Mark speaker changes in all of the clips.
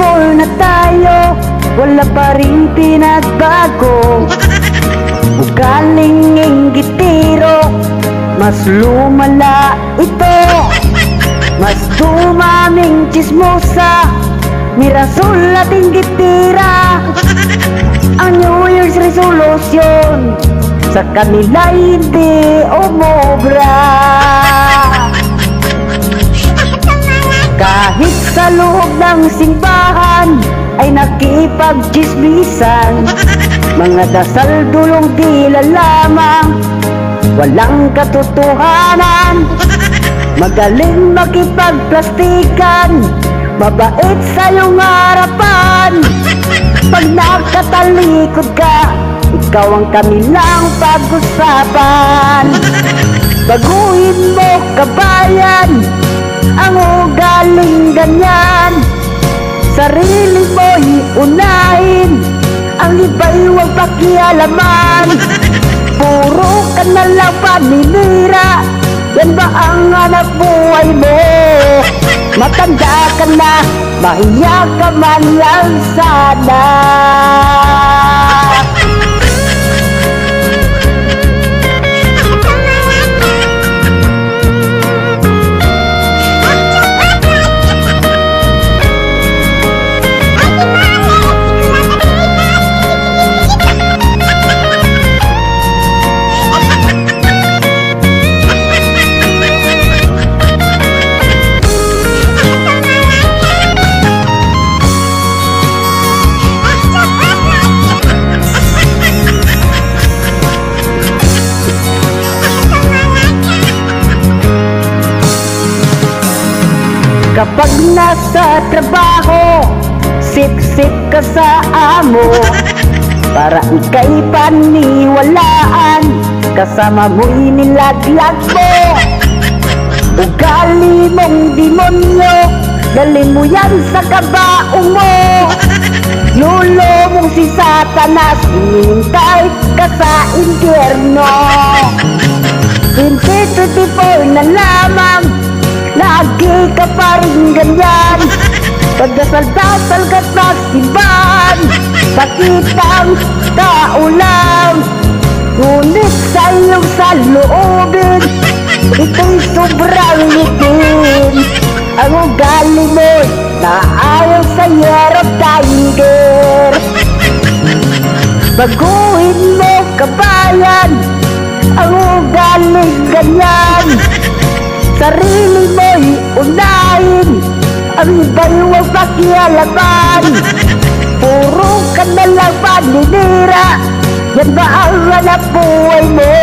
Speaker 1: 24 na tayo, wala pa rin pinagbago. Ugaling inggitiro, mas lumala ito. Mas dumaming chismosa, mirasol at inggitira. Ang New Year's resolution sa kanila hindi umobra. Kahit sa loob ng simbahan ay nakipagchismisan, mga dasal dulong tila lamang, walang katotohanan. Magaling makipagplastikan, mabait sa iyong harapan. Pag nakatalikod ka, ikaw ang kanilang pag-usapan. Baguhin mo, kabayan, ang ugaling ganyan. Sarili mo'y unahin, ang iba'y huwag pakialaman. Puro ka na lang paninira, yan ba ang hanap buhay mo? Matanda ka na, mahiya ka man lang sana. Kapag nasa trabaho, sip-sip ka sa amo, para ika'y paniwalaan, kasama mo'y nilaglag mo. Ugali mong demonyo, dalhin mo yan sa kabaong mo. Lulo mong si Satanas, hinihintay ka sa impyerno. 2024 na lamang, lagi ka pa rin ganyan. Pagdasal-dasal ka't magsimbahan, pakitang tao lang. Ngunit sa iyong saloobin, ito'y sobrang litin. Ang ugali mo'y naayaw sa Yerot Tiger. Baguhin mo, kabayan, ang ugaling ganyan. Sarili mo'y unahin, ang iba'y huwag pakialaman. Puro ka na lang paninira, yan ba ang hanap buhay mo?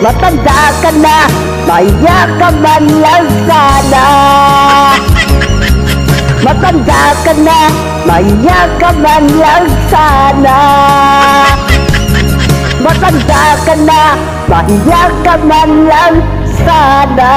Speaker 1: Matanda ka na, mahiya ka man lang sana. Matanda ka na, mahiya ka man lang sana. Matanda ka na, mahiya ka man lang sana.